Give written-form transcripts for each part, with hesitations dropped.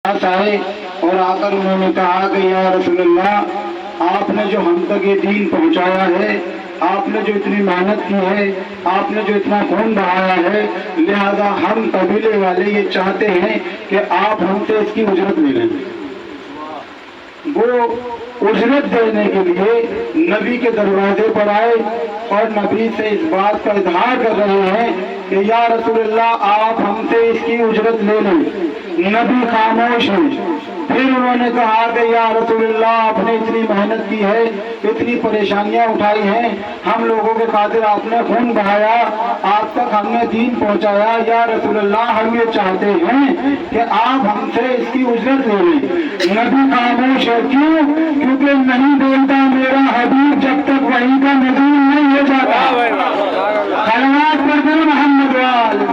पास आए और आकर उन्होंने कहा कि या रसूलल्लाह, आपने जो हम तक ये दीन पहुंचाया है, आपने जो इतनी मेहनत की है, आपने जो इतना खून बहाया है, लिहाजा हम कबीले वाले ये चाहते हैं कि आप हमसे इसकी उजरत ले लें। वो उजरत देने के लिए नबी के दरवाजे पर आए और नबी से इस बात का इजहार कर रहे हैं कि या रसूलल्लाह, आप हमसे इसकी उजरत ले लें। नबी खामोश हैं। फिर उन्होंने कहा कि या रसूलल्लाह, आपने इतनी मेहनत की है, इतनी परेशानियां उठाई हैं, हम लोगों के खातिर आपने खून बहाया, आप तक हमने दीन पहुंचाया, या रसूलल्लाह, हम ये चाहते हैं कि आप हमसे इसकी उजरत ले लें। नबी खामोश है। क्यों? क्योंकि नहीं बोलता मेरा हबीब जब तक वही का नज़ीर नहीं हो जाता। सलवात पर दे मोहम्मद वाले।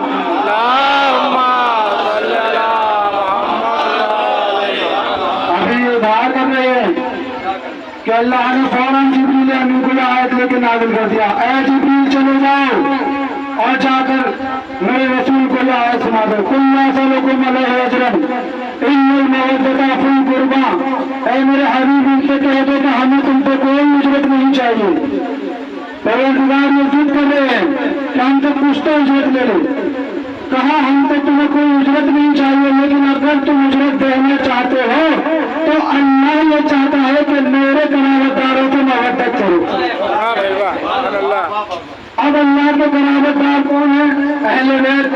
कि अल्लाह ने फौरन जिब्रील अमीन को आयत लेके नाज़िल कर दिया, ऐ जिब्रील चले जाओ और जाकर मेरे रसूल को यह आयत सुना दो, कुल्ला सलकुम अलैहि अजरन इन्नल मवद्दता फी कुर्बा। ऐ मेरे हबीब, इनसे कह दो कि हमें तुम पे कोई उजरत नहीं चाहिए। परवरदिगार ये जिद कर रहे हैं कि हम तो कुछ तो उजरत ले लो। कहा हम तो तुम्हें कोई उजरत नहीं चाहिए, लेकिन अगर तुम उजरत देना चाहते हो तो अल्लाह ये चाहता है कि मेरे करामतदारों से मोहब्बत करो। अब अल्लाह के करामतदार कौन है? अहले बैत।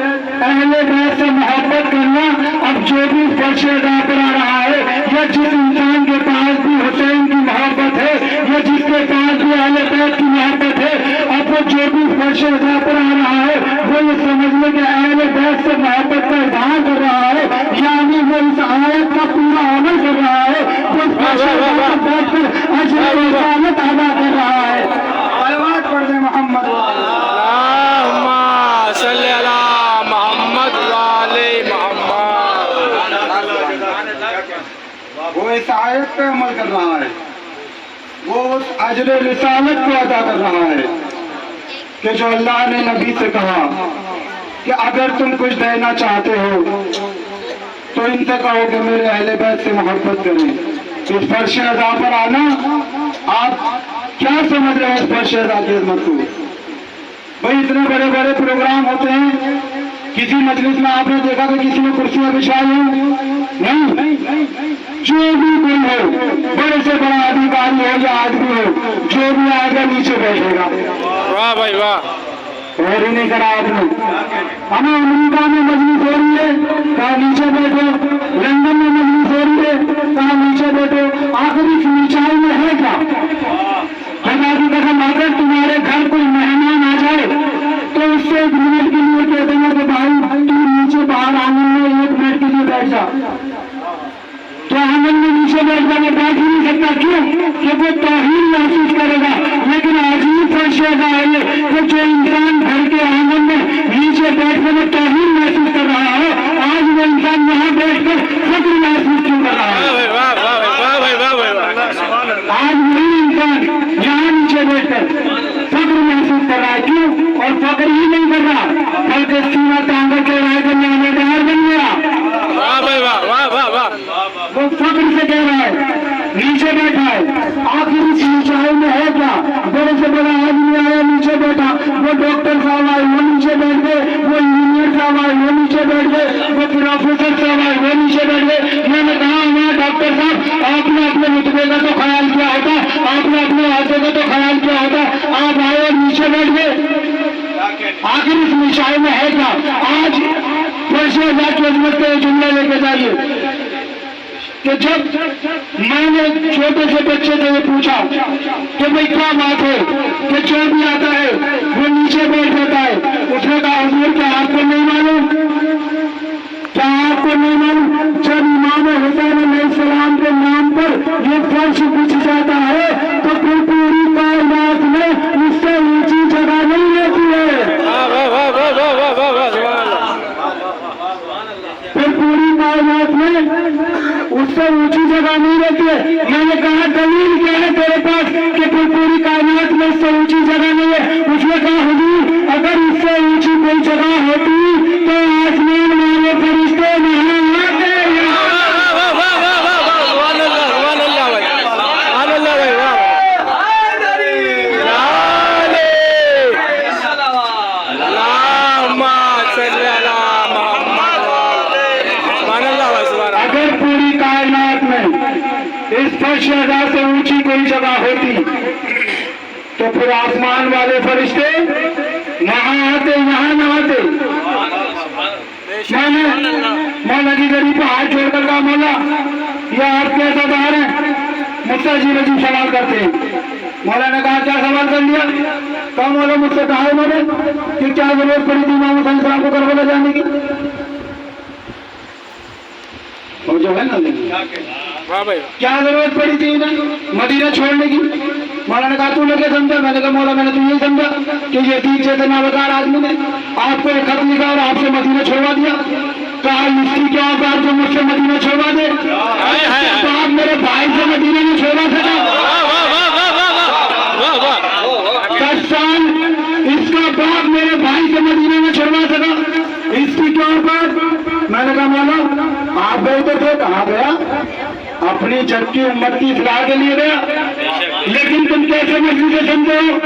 अहले बैत से मोहब्बत करना। अब जो भी फर्श अदा पर आ रहा है, या जिस इंसान के पास भी हुसैन की मोहब्बत है, या जिसके पास भी अहले बैत की मोहब्बत है, अब वो जो भी फर्श अदा पर आ रहा है, वो ये समझने के अहले बैत से मोहब्बत का इजहार कर रहा है, यानी वो इस आयत का पूरा अमल कर रहा है, वो फर्श अदा पर बैठकर अजर रिसालत अदा कर रहा है। सलवात पढ़ दे मोहम्मद वाले। वो इस आयत पे अमल कर रहा है, वो उस अजर रिसालत को अदा कर रहा है कि जो अल्लाह ने नबी से कहा कि अगर तुम कुछ देना चाहते हो तो इनसे कहो कि मेरे अहले बैत से मोहब्बत करें। इस फर्श अदा पर आना, आप क्या समझ रहे हैं इस फर्श अदा की अजमत को? भाई इतने बड़े बड़े प्रोग्राम होते हैं, किसी मजलिस में आपने देखा कि किसी ने कुर्सियां बिछाई हो? नहीं। जो भी कोई हो, बड़े से बड़ा अधिकारी हो या आदमी हो, जो भी आएगा नीचे बैठेगा। वाह भाई वाह। और ही नहीं करा आपने। हमें अमेरिका में मजलिस हो रही है, कहा नीचे बैठो। लंदन में मजलिस हो रही है, कहा नीचे बैठो। आखिर इस नीचाई में है क्या? अगर तुम्हारे घर कोई मेहमान आ जाए तो उससे एक मिनट के लिए कह देंगे कि भाई तू नीचे बाहर आंगन में एक मिनट के लिए बैठ जा, तो आंगन में नीचे बैठ जाने बैठ ही नहीं सकता। क्यों? कि वो तौहीन महसूस करेगा। लेकिन अजीब फर्श है कि जो इंसान घर के आंगन में नीचे बैठकर वो तौहीन महसूस कर रहा है, आज वो इंसान यहाँ बैठकर फक्र महसूस क्यों कर रहा है? आज वही इंसान यहाँ नीचे बैठकर फक्र महसूस कर रहा है। क्यों? और फक्र ही नहीं कर रहा, बल्कि सीना तांगर के रहे बाहर बन गया। वो फक्र से कह रहा है, नीचे बैठा है। आखिर इस ऊंचाई में है क्या? बड़े से बड़ा आदमी आया, नीचे बैठा। वो डॉक्टर साहब आए, वो नीचे बैठ गए। वो इंजीनियर साहब आए, वो नीचे बैठ गए। वो प्रोफेसर साहब आए, वो नीचे बैठ गए। मैंने कहा हमारे डॉक्टर साहब, आपने अपने रुतबे का तो ख्याल किया होता, आपने अपने आदतों का तो ख्याल किया होता, आप आए और नीचे बैठ गए। आखिर इस ऊंचाई में है क्या? आज फर्श अदा की अजमत का जुमला लेके जाइए कि जब मैंने छोटे से बच्चे से ये पूछा कि भाई क्या बात है कि जो भी आता है वो नीचे बैठ जाता है, उसने कहा हुजूर क्या आपको नहीं मालूम? क्या आपको नहीं मालूम? जब इमाम हुसैन अलैहिस्सलाम के नाम पर ये फर्श बिछ जाता है तो फिर पूरी कायनात में उससे ऊंची जगह नहीं रहती है। फिर पूरी कायनात में उससे ऊंची जगह नहीं रहती है। मैंने कहा दलील क्या है तेरे पास कि फिर पूरी कायनात में इससे ऊंची जगह नहीं है? उसने कहा हुजूर अगर इससे ऊंची कोई जगह होती तो आसमान वाले फरिश्ते नहीं आते। इस फर्श जगह से ऊंची कोई जगह होती तो फिर आसमान वाले फरिश्ते वहां आते, यहाँ न आते। मौला की गरीब पर हाथ जोड़कर कहा, मौला ये आप कैसा दार है, मुझसे अजीब अजीब सवाल करते हैं। मौला ने कहा, क्या सवाल कर लिया? कहा, मौला मुझसे कहा है मैंने कि क्या जरूरत पड़ी थी इमाम हुसैन सलाम को करबला जाने की? और जो है ना, क्या जरूरत पड़ी थी इन्हें मदीना छोड़ने की? मौला ने कहा, तूने क्या समझा? मैंने कहा, मौला मैंने तो यही समझा कि ये तीन चेतनावतार आदमी ने आपको एक खत लिखा और आपसे मदीना छोड़वा दिया। कहा, इसकी क्या औकात जो मुझसे मदीना छोड़वा दे? तो आप मेरे भाई से मदीना नहीं छोड़वा सका? 10 साल इसका बाप मेरे भाई से मदीना में छोड़वा सका, इसकी क्या औकात? मैंने कहा, मौला आप गए तो थे, कहाँ गया? अपनी जग की उम्मत की इस्लाह के लिए गया। लेकिन तुम कैसे मजबूत समझे हो?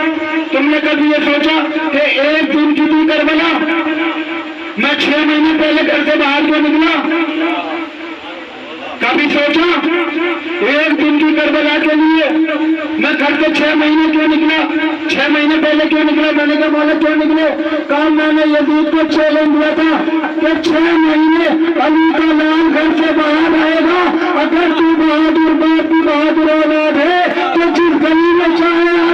तुमने कभी ये सोचा कि एक दिन की थी करबला, मैं 6 महीने पहले घर से बाहर क्यों निकला? कभी सोचा एक दिन की करबला के लिए मैं घर से 6 महीने क्यों निकला? 6 महीने पहले क्यों निकला? मैंने कहा, मौला क्यों निकले? कहा, मैंने यजीद को चैलेंज दिया था कि 6 महीने अली का लाल घर से बाहर आएगा, अगर तू बहादुर बाप की बहादुर औलाद है तो जिस गली में चाहे